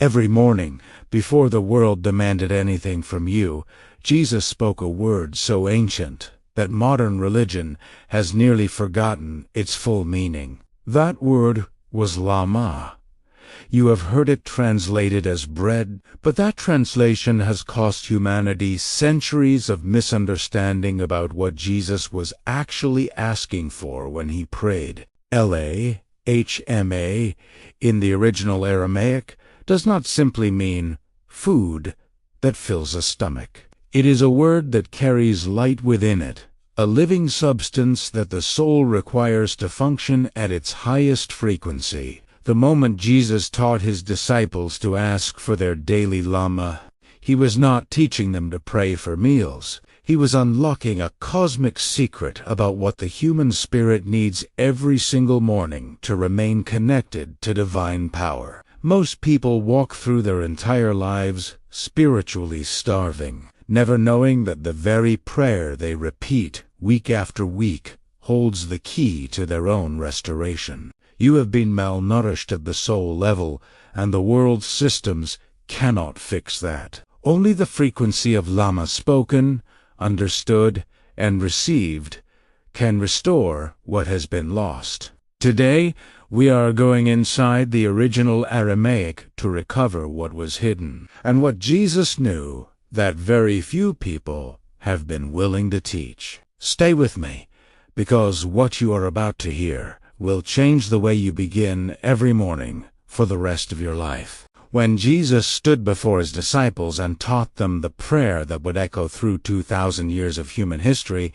Every morning, before the world demanded anything from you, Jesus spoke a word so ancient that modern religion has nearly forgotten its full meaning. That word was Llama. You have heard it translated as bread, but that translation has cost humanity centuries of misunderstanding about what Jesus was actually asking for when he prayed. LAHMA, in the original Aramaic, does not simply mean food that fills a stomach. It is a word that carries light within it, a living substance that the soul requires to function at its highest frequency. The moment Jesus taught his disciples to ask for their daily Llama, he was not teaching them to pray for meals. He was unlocking a cosmic secret about what the human spirit needs every single morning to remain connected to divine power. Most people walk through their entire lives spiritually starving, never knowing that the very prayer they repeat week after week holds the key to their own restoration. You have been malnourished at the soul level, and the world's systems cannot fix that. Only the frequency of Llama spoken, understood, and received can restore what has been lost. Today, we are going inside the original Aramaic to recover what was hidden, and what Jesus knew that very few people have been willing to teach. Stay with me, because what you are about to hear will change the way you begin every morning for the rest of your life. When Jesus stood before his disciples and taught them the prayer that would echo through 2,000 years of human history,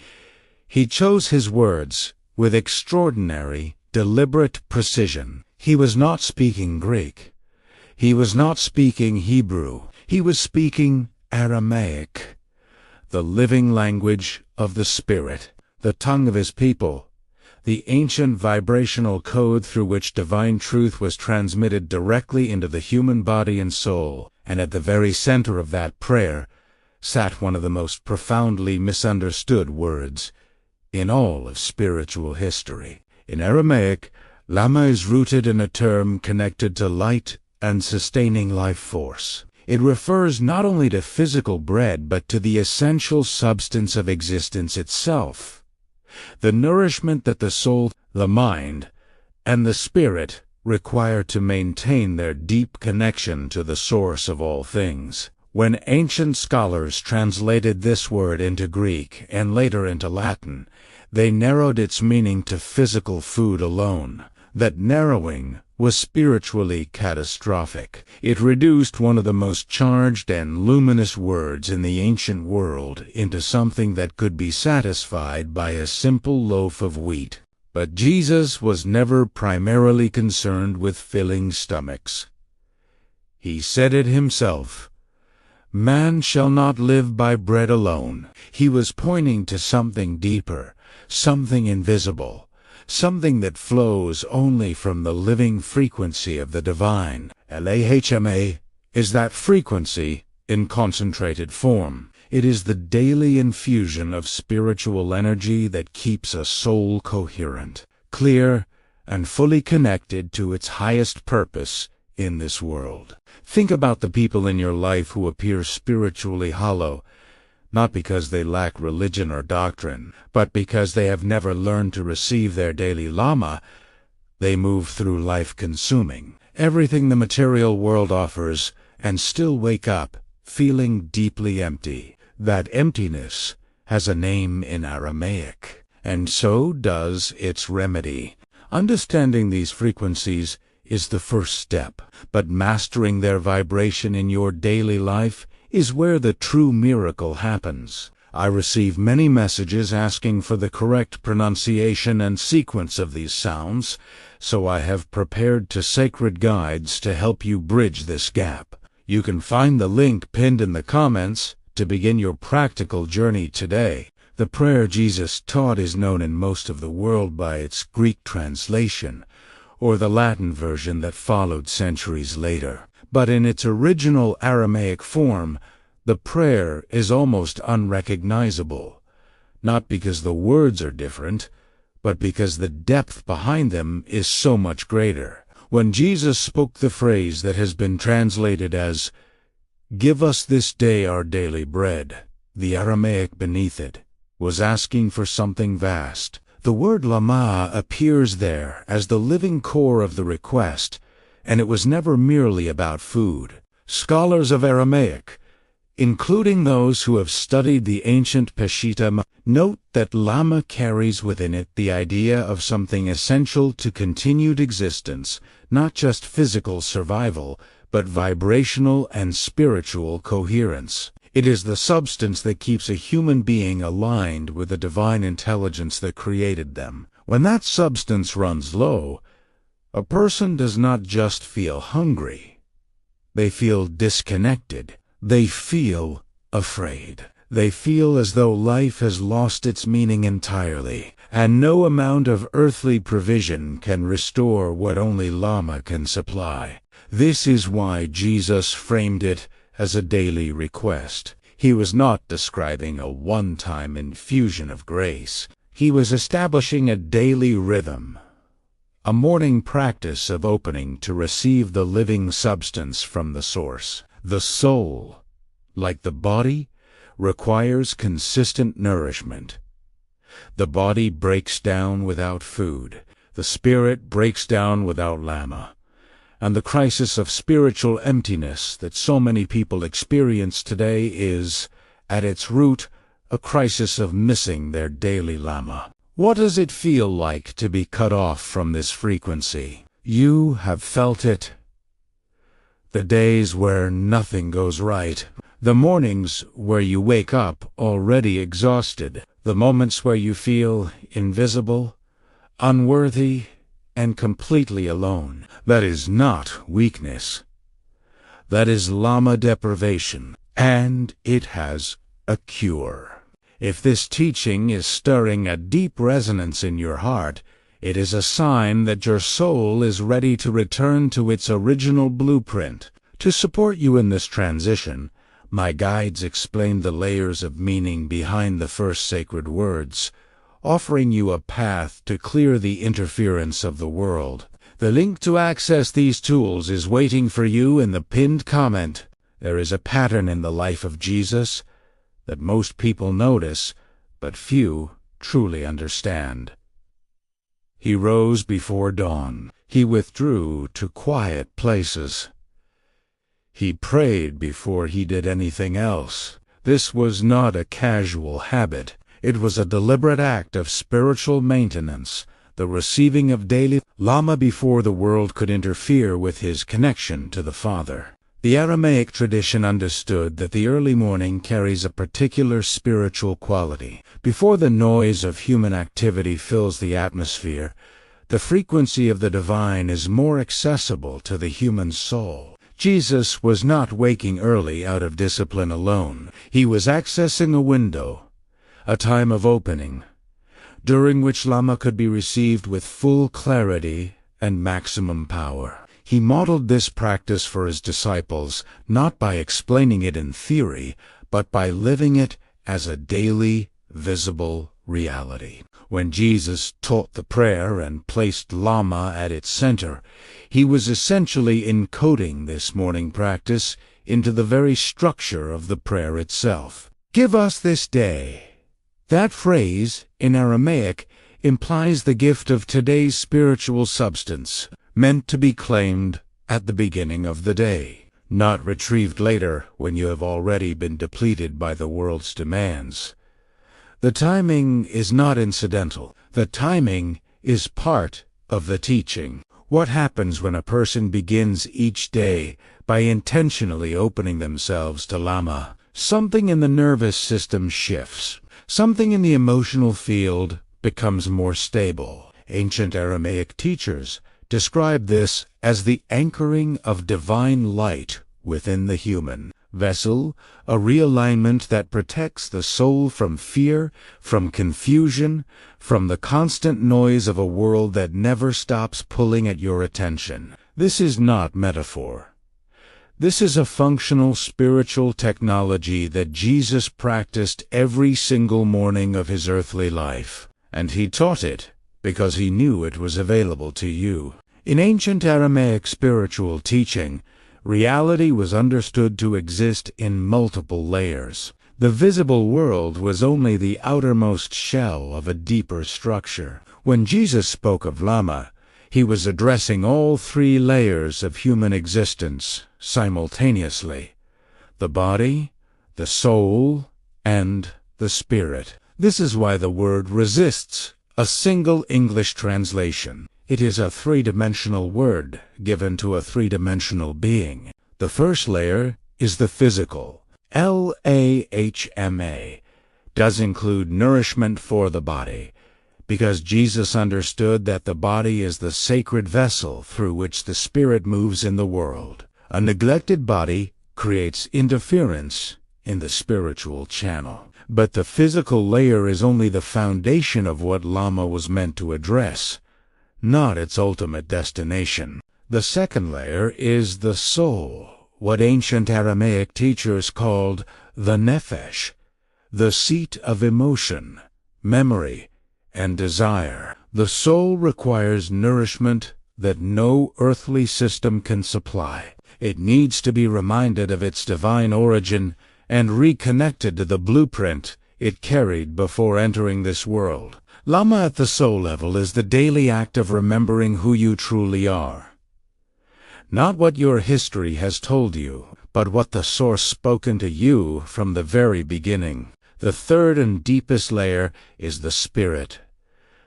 he chose his words with extraordinary, deliberate precision. He was not speaking Greek. He was not speaking Hebrew. He was speaking Aramaic, the living language of the Spirit, the tongue of his people, the ancient vibrational code through which divine truth was transmitted directly into the human body and soul. And at the very center of that prayer sat one of the most profoundly misunderstood words in all of spiritual history. In Aramaic, Llama is rooted in a term connected to light and sustaining life force. It refers not only to physical bread, but to the essential substance of existence itself, the nourishment that the soul, the mind, and the spirit require to maintain their deep connection to the source of all things. When ancient scholars translated this word into Greek and later into Latin, they narrowed its meaning to physical food alone. That narrowing was spiritually catastrophic. It reduced one of the most charged and luminous words in the ancient world into something that could be satisfied by a simple loaf of wheat. But Jesus was never primarily concerned with filling stomachs. He said it himself. Man shall not live by bread alone. He was pointing to something deeper, something invisible, something that flows only from the living frequency of the divine. LAHMA is that frequency in concentrated form. It is the daily infusion of spiritual energy that keeps a soul coherent, clear, and fully connected to its highest purpose in this world. Think about the people in your life who appear spiritually hollow, not because they lack religion or doctrine, but because they have never learned to receive their daily Llama. They move through life consuming everything the material world offers and still wake up feeling deeply empty. That emptiness has a name in Aramaic, and so does its remedy. Understanding these frequencies is the first step, but mastering their vibration in your daily life is where the true miracle happens. I receive many messages asking for the correct pronunciation and sequence of these sounds, so I have prepared 2 sacred guides to help you bridge this gap. You can find the link pinned in the comments to begin your practical journey today. The prayer Jesus taught is known in most of the world by its Greek translation, or the Latin version that followed centuries later. But in its original Aramaic form, the prayer is almost unrecognizable, not because the words are different, but because the depth behind them is so much greater. When Jesus spoke the phrase that has been translated as, "Give us this day our daily bread," the Aramaic beneath it was asking for something vast. The word Llama appears there as the living core of the request, and it was never merely about food. Scholars of Aramaic, including those who have studied the ancient Peshitta, note that Llama carries within it the idea of something essential to continued existence, not just physical survival, but vibrational and spiritual coherence. It is the substance that keeps a human being aligned with the divine intelligence that created them. When that substance runs low, a person does not just feel hungry. They feel disconnected. They feel afraid. They feel as though life has lost its meaning entirely, and no amount of earthly provision can restore what only Llama can supply. This is why Jesus framed it as a daily request. He was not describing a one-time infusion of grace. He was establishing a daily rhythm, a morning practice of opening to receive the living substance from the source. The soul, like the body, requires consistent nourishment. The body breaks down without food. The spirit breaks down without Llama. And the crisis of spiritual emptiness that so many people experience today is, at its root, a crisis of missing their daily Llama. What does it feel like to be cut off from this frequency? You have felt it. The days where nothing goes right. The mornings where you wake up already exhausted. The moments where you feel invisible, unworthy, and completely alone. That is not weakness. That is Llama deprivation, and it has a cure. If this teaching is stirring a deep resonance in your heart, it is a sign that your soul is ready to return to its original blueprint. To support you in this transition, my guides explain the layers of meaning behind the first sacred words, offering you a path to clear the interference of the world. The link to access these tools is waiting for you in the pinned comment. There is a pattern in the life of Jesus that most people notice, but few truly understand. He rose before dawn. He withdrew to quiet places. He prayed before he did anything else. This was not a casual habit. It was a deliberate act of spiritual maintenance, the receiving of daily Llama before the world could interfere with his connection to the Father. The Aramaic tradition understood that the early morning carries a particular spiritual quality. Before the noise of human activity fills the atmosphere, the frequency of the divine is more accessible to the human soul. Jesus was not waking early out of discipline alone. He was accessing a window, a time of opening, during which Llama could be received with full clarity and maximum power. He modeled this practice for his disciples, not by explaining it in theory, but by living it as a daily, visible reality. When Jesus taught the prayer and placed Llama at its center, he was essentially encoding this morning practice into the very structure of the prayer itself. Give us this day. That phrase, in Aramaic, implies the gift of today's spiritual substance, meant to be claimed at the beginning of the day, not retrieved later when you have already been depleted by the world's demands. The timing is not incidental. The timing is part of the teaching. What happens when a person begins each day by intentionally opening themselves to Llama? Something in the nervous system shifts. Something in the emotional field becomes more stable. Ancient Aramaic teachers describe this as the anchoring of divine light within the human vessel, a realignment that protects the soul from fear, from confusion, from the constant noise of a world that never stops pulling at your attention. This is not metaphor. This is a functional spiritual technology that Jesus practiced every single morning of his earthly life, and he taught it because he knew it was available to you. In ancient Aramaic spiritual teaching, reality was understood to exist in multiple layers. The visible world was only the outermost shell of a deeper structure. When Jesus spoke of Llama, he was addressing all three layers of human existence simultaneously: the body, the soul, and the spirit. This is why the word resists a single English translation. It is a three-dimensional word given to a three-dimensional being. The first layer is the physical. LAHMA does include nourishment for the body, because Jesus understood that the body is the sacred vessel through which the spirit moves in the world. A neglected body creates interference in the spiritual channel. But the physical layer is only the foundation of what Llama was meant to address, not its ultimate destination. The second layer is the soul, what ancient Aramaic teachers called the nephesh, the seat of emotion, memory, and desire. The soul requires nourishment that no earthly system can supply. It needs to be reminded of its divine origin and reconnected to the blueprint it carried before entering this world. Llama at the soul level is the daily act of remembering who you truly are. Not what your history has told you, but what the Source spoken to you from the very beginning. The third and deepest layer is the spirit,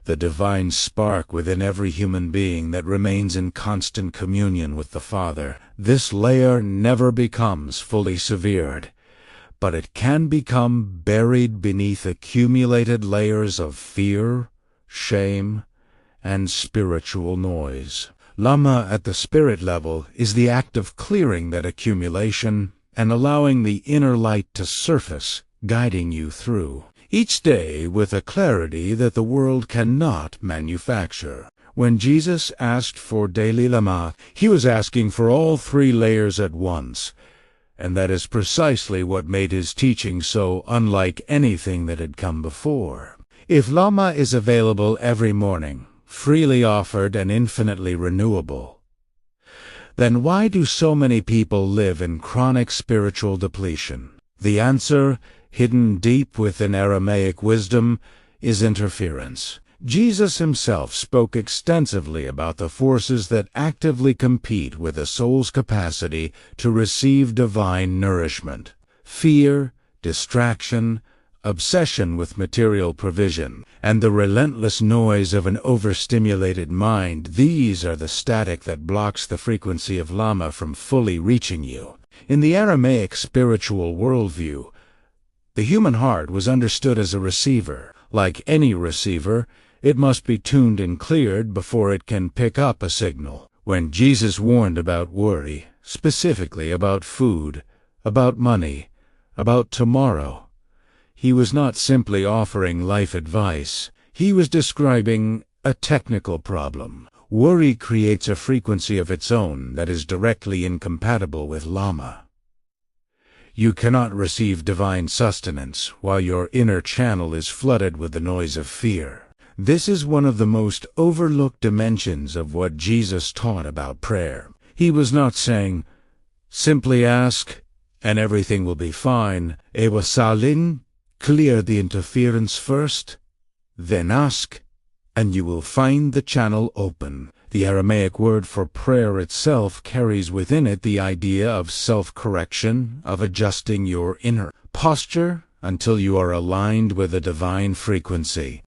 the divine spark within every human being that remains in constant communion with the Father. This layer never becomes fully severed, but it can become buried beneath accumulated layers of fear, shame, and spiritual noise. Llama at the spirit level is the act of clearing that accumulation and allowing the inner light to surface, guiding you through each day with a clarity that the world cannot manufacture. When Jesus asked for daily Llama, he was asking for all three layers at once, and that is precisely what made his teaching so unlike anything that had come before. If Llama is available every morning, freely offered and infinitely renewable, then why do so many people live in chronic spiritual depletion? The answer, hidden deep within Aramaic wisdom, is interference. Jesus himself spoke extensively about the forces that actively compete with a soul's capacity to receive divine nourishment: fear, distraction, obsession with material provision, and the relentless noise of an overstimulated mind. These are the static that blocks the frequency of Llama from fully reaching you. In the Aramaic spiritual worldview, the human heart was understood as a receiver. Like any receiver, it must be tuned and cleared before it can pick up a signal. When Jesus warned about worry, specifically about food, about money, about tomorrow, he was not simply offering life advice. He was describing a technical problem. Worry creates a frequency of its own that is directly incompatible with Llama. You cannot receive divine sustenance while your inner channel is flooded with the noise of fear. This is one of the most overlooked dimensions of what Jesus taught about prayer. He was not saying, simply ask and everything will be fine. Ewasalin, clear the interference first, then ask, and you will find the channel open. The Aramaic word for prayer itself carries within it the idea of self-correction, of adjusting your inner posture until you are aligned with a divine frequency.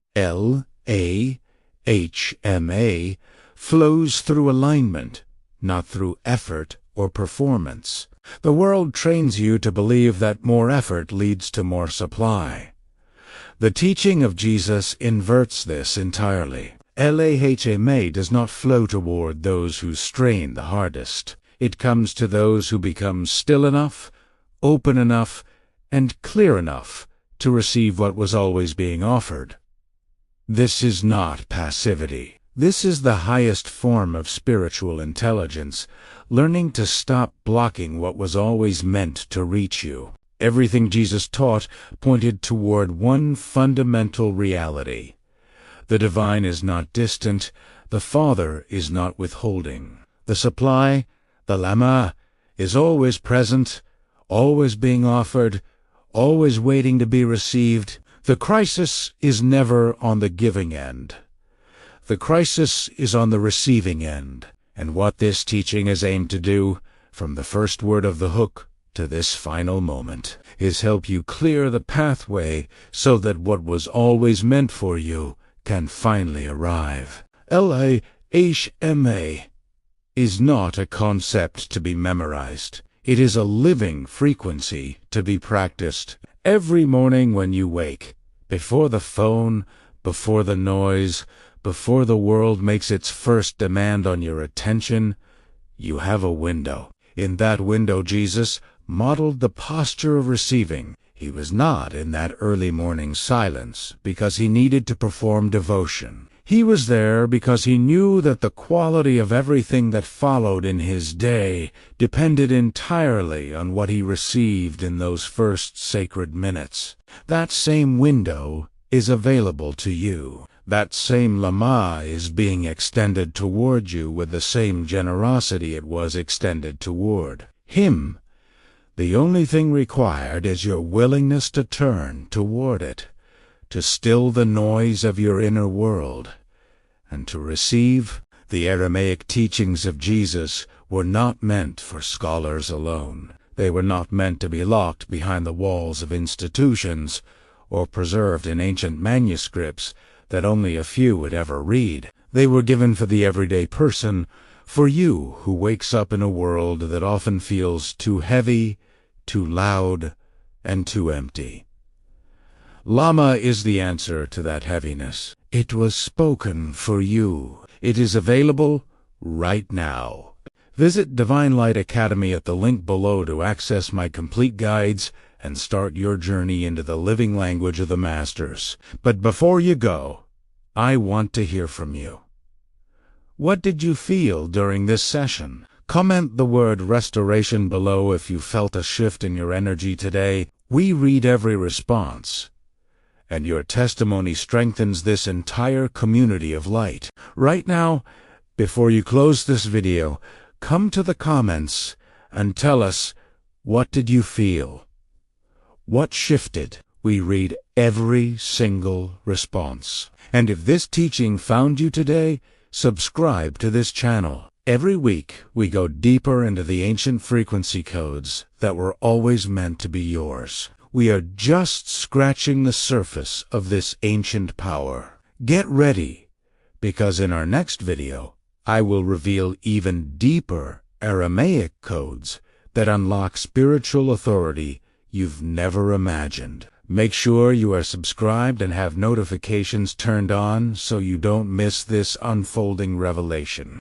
LAHMA flows through alignment, not through effort or performance. The world trains you to believe that more effort leads to more supply. The teaching of Jesus inverts this entirely. LAHMA does not flow toward those who strain the hardest. It comes to those who become still enough, open enough, and clear enough to receive what was always being offered. This is not passivity. This is the highest form of spiritual intelligence, learning to stop blocking what was always meant to reach you. Everything Jesus taught pointed toward one fundamental reality. The divine is not distant, The Father is not withholding. The supply, the Llama, is always present, always being offered, always waiting to be received. The crisis is never on the giving end. The crisis is on the receiving end. And what this teaching is aimed to do, from the first word of the hook to this final moment, is help you clear the pathway so that what was always meant for you can finally arrive. LAHMA is not a concept to be memorized. It is a living frequency to be practiced every morning when you wake, before the phone, before the noise, before the world makes its first demand on your attention. You have a window. In that window, Jesus modeled the posture of receiving. He was not in that early morning silence because he needed to perform devotion. He was there because he knew that the quality of everything that followed in his day depended entirely on what he received in those first sacred minutes. That same window is available to you. That same Llama is being extended toward you with the same generosity it was extended toward him. The only thing required is your willingness to turn toward it, to still the noise of your inner world, and to receive. The Aramaic teachings of Jesus were not meant for scholars alone. They were not meant to be locked behind the walls of institutions or preserved in ancient manuscripts that only a few would ever read. They were given for the everyday person, for you who wakes up in a world that often feels too heavy, too loud, and too empty. Llama is the answer to that heaviness. It was spoken for you. It is available right now. Visit Divine Light Academy at the link below to access my complete guides and start your journey into the living language of the Masters. But before you go, I want to hear from you. What did you feel during this session? Comment the word restoration below if you felt a shift in your energy today. We read every response, and your testimony strengthens this entire community of light. Right now, before you close this video, come to the comments and tell us, what did you feel? What shifted? We read every single response. And if this teaching found you today, subscribe to this channel. Every week, we go deeper into the ancient frequency codes that were always meant to be yours. We are just scratching the surface of this ancient power. Get ready, because in our next video, I will reveal even deeper Aramaic codes that unlock spiritual authority you've never imagined. Make sure you are subscribed and have notifications turned on so you don't miss this unfolding revelation.